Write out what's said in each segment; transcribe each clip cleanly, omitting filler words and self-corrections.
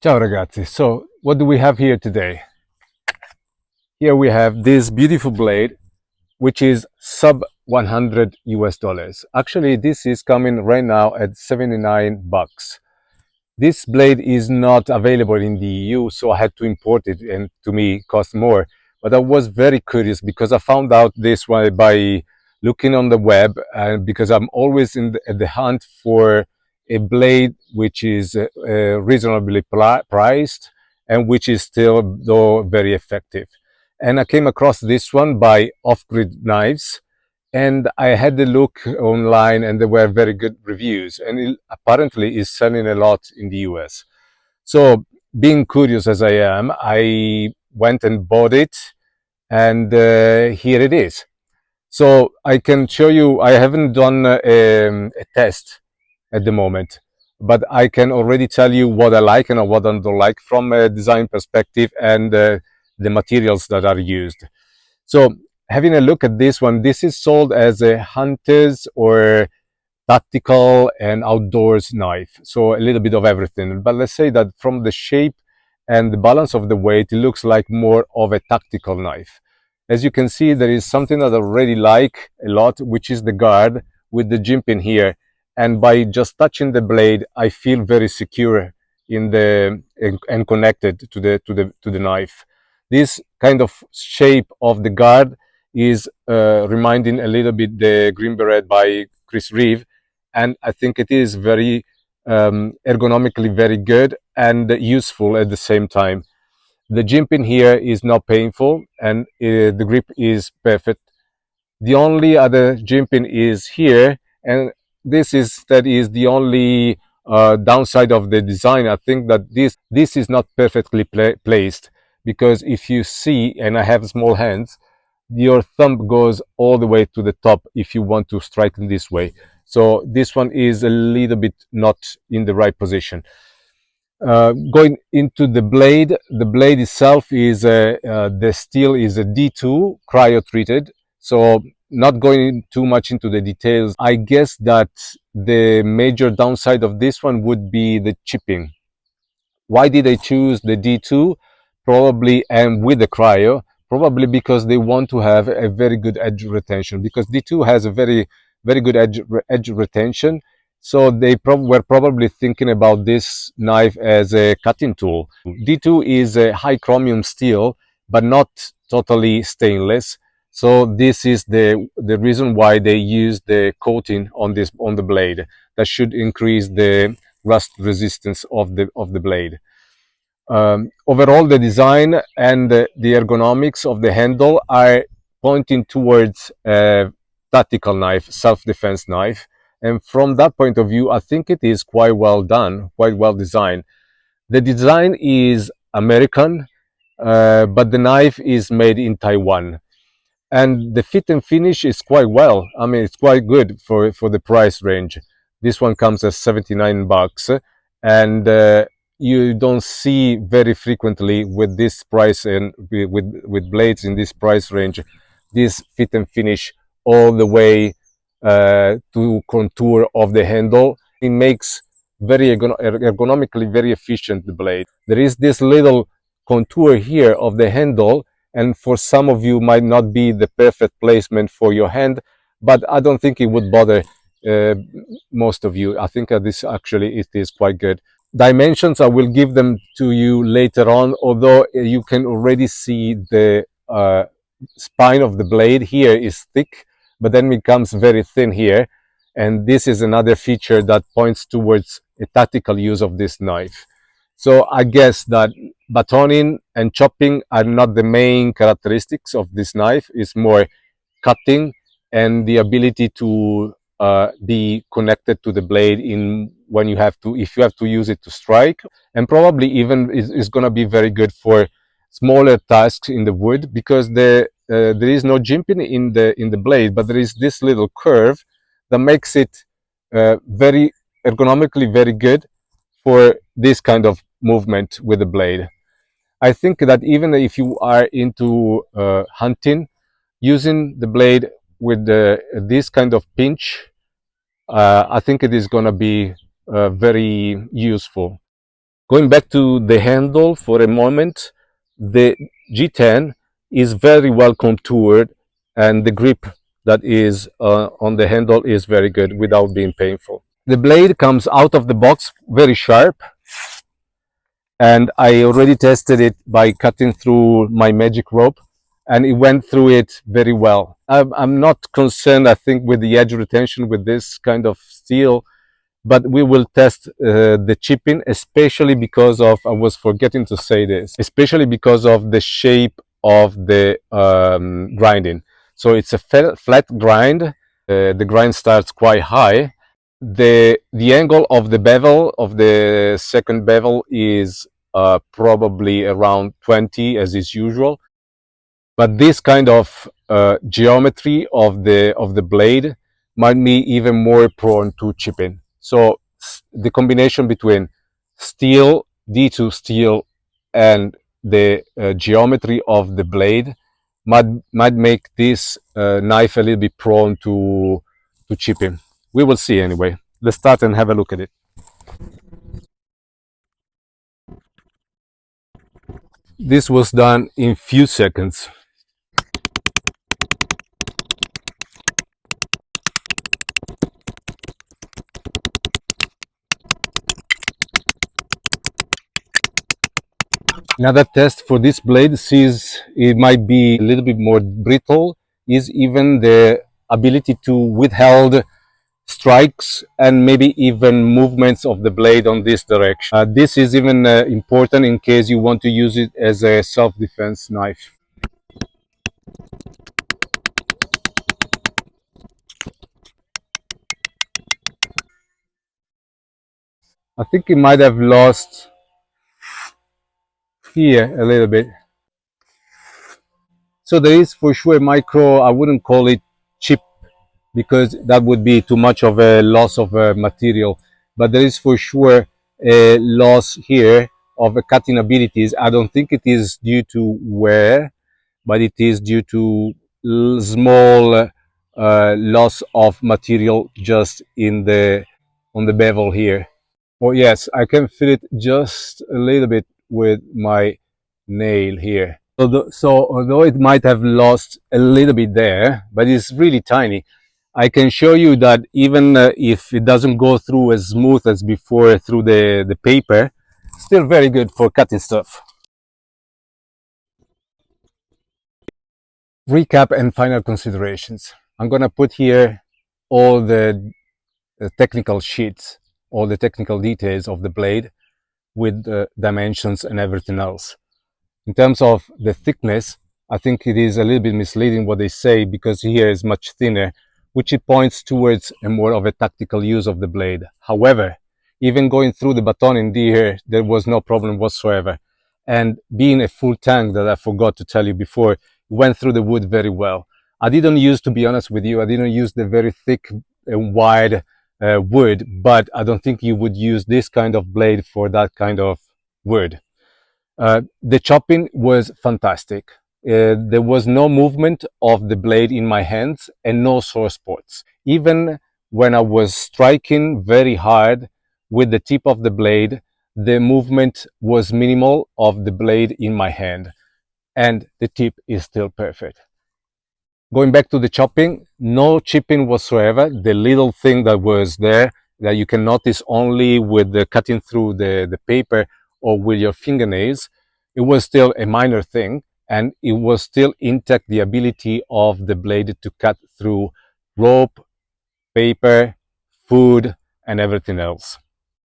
Ciao ragazzi, so what do we have here today? Here we have this beautiful blade which is sub 100 US dollars. Actually this is coming right now at 79 bucks. This blade is not available in the EU, so I had to import it, and to me it cost more. But I was very curious because I found out this one by looking on the web, and because I'm always at the hunt for a blade which is reasonably priced and which is still though very effective. And I came across this one by Off-Grid Knives, and I had a look online and there were very good reviews, and it apparently is selling a lot in the US. So being curious as I am, I went and bought it, and here it is. So I can show you, I haven't done a test at the moment, but I can already tell you what I like and what I don't like from a design perspective, and the materials that are used. So having a look at this one, this is sold as a hunter's or tactical and outdoors knife. So a little bit of everything. But let's say that from the shape and the balance of the weight, it looks like more of a tactical knife. As you can see, there is something that I really like a lot, which is the guard with the jimping here. And by just touching the blade, I feel very secure in the and connected to the knife. This kind of shape of the guard is reminding a little bit the Green Beret by Chris Reeve, and I think it is very ergonomically very good and useful at the same time. The jimping here is not painful, and the grip is perfect. The only other jimping is here, and that is the only downside of the design. I think that this is not perfectly placed, because if you see, and I have small hands, your thumb goes all the way to the top if you want to strike in this way. So this one is a little bit not in the right position. Going into the blade itself is the steel is a D2 cryo treated. So not going too much into the details, I guess that the major downside of this one would be the chipping. Why did they choose the D2? Probably, and with the cryo, probably because they want to have a very good edge retention, because D2 has a very good edge retention. So they were probably thinking about this knife as a cutting tool. D2 is a high chromium steel, but not totally stainless. So this is the reason why they use the coating on the blade. That should increase the rust resistance of the blade. Overall, the design and the ergonomics of the handle are pointing towards a tactical knife, self-defense knife. And from that point of view, I think it is quite well done, quite well designed. The design is American, but the knife is made in Taiwan. And the fit and finish is quite well. I mean, it's quite good for the price range. This one comes at 79 bucks, and you don't see very frequently with this price and with blades in this price range, this fit and finish all the way to contour of the handle. It makes very ergonomically very efficient the blade. There is this little contour here of the handle, and for some of you might not be the perfect placement for your hand, but I don't think it would bother most of you. I think this actually it is quite good. Dimensions, I will give them to you later on, although you can already see the spine of the blade here is thick, but then it becomes very thin here, and this is another feature that points towards a tactical use of this knife. So I guess that batoning and chopping are not the main characteristics of this knife. It's more cutting and the ability to be connected to the blade in when you have to, if you have to use it to strike. And probably even is going to be very good for smaller tasks in the wood, because there is no jimping in the blade, but there is this little curve that makes it very ergonomically very good for this kind of movement with the blade. I think that even if you are into hunting, using the blade with this kind of pinch, I think it is going to be very useful. Going back to the handle for a moment, the G10 is very well contoured, and the grip that is on the handle is very good without being painful. The blade comes out of the box very sharp, and I already tested it by cutting through my magic rope, and it went through it very well. I'm not concerned, I think, with the edge retention with this kind of steel, but we will test the chipping, especially because of, I was forgetting to say this, especially because of the shape of the grinding. So it's a flat grind. The grind starts quite high. The angle of the bevel, of the second bevel, is probably around 20, as is usual. But this kind of geometry of the blade might be even more prone to chipping. So the combination between steel, D2 steel, and the geometry of the blade might make this knife a little bit prone to chipping. We will see anyway. Let's start and have a look at it. This was done in few seconds. Another test for this blade sees it might be a little bit more brittle is even the ability to withhold strikes and maybe even movements of the blade on this direction. This is even important in case you want to use it as a self-defense knife. I think it might have lost here a little bit. So there is for sure micro, I wouldn't call it chip because that would be too much of a loss of material. But there is for sure a loss here of cutting abilities. I don't think it is due to wear, but it is due to small loss of material just in the on the bevel here. Oh yes, I can feel it just a little bit with my nail here. So although it might have lost a little bit there, but it's really tiny, I can show you that even if it doesn't go through as smooth as before through the paper, still very good for cutting stuff. Recap and final considerations. I'm gonna put here all the technical sheets, all the technical details of the blade with the dimensions and everything else. In terms of the thickness, I think it is a little bit misleading what they say because here is much thinner, which it points towards a more of a tactical use of the blade. However, even going through the baton in here, there was no problem whatsoever. And being a full tank that I forgot to tell you before, went through the wood very well. I didn't use, to be honest with you, I didn't use the very thick and wide wood, but I don't think you would use this kind of blade for that kind of wood. The chopping was fantastic. There was no movement of the blade in my hands and no sore spots. Even when I was striking very hard with the tip of the blade, the movement was minimal of the blade in my hand, and the tip is still perfect. Going back to the chopping, no chipping whatsoever. The little thing that was there that you can notice only with the cutting through the paper or with your fingernails, it was still a minor thing, and it was still intact the ability of the blade to cut through rope, paper, food, and everything else.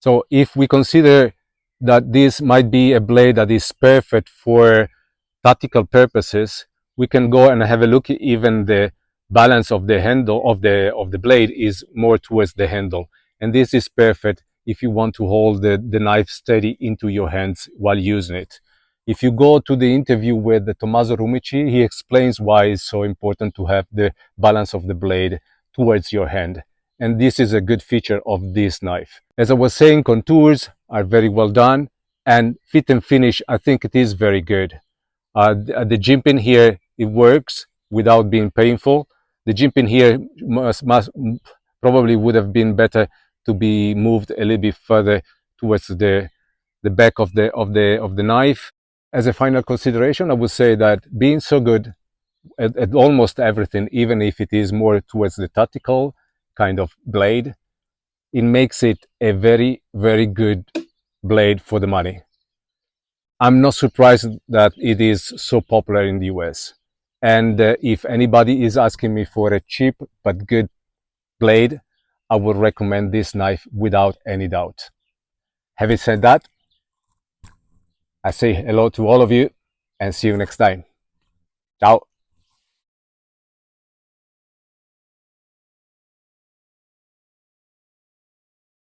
So if we consider that this might be a blade that is perfect for tactical purposes, we can go and have a look. Even the balance of the handle of the blade is more towards the handle, and this is perfect if you want to hold the knife steady into your hands while using it. If you go to the interview with Tommaso Rumici, he explains why it's so important to have the balance of the blade towards your hand, and this is a good feature of this knife. As I was saying, contours are very well done, and fit and finish, I think it is very good. The jimping here, it works without being painful. The jimping here must probably would have been better to be moved a little bit further towards the the back of the knife. As a final consideration, I would say that being so good at almost everything, even if it is more towards the tactical kind of blade, it makes it a very, very good blade for the money. I'm not surprised that it is so popular in the US. And if anybody is asking me for a cheap but good blade, I would recommend this knife without any doubt. Having said that, I say hello to all of you and see you next time. Ciao.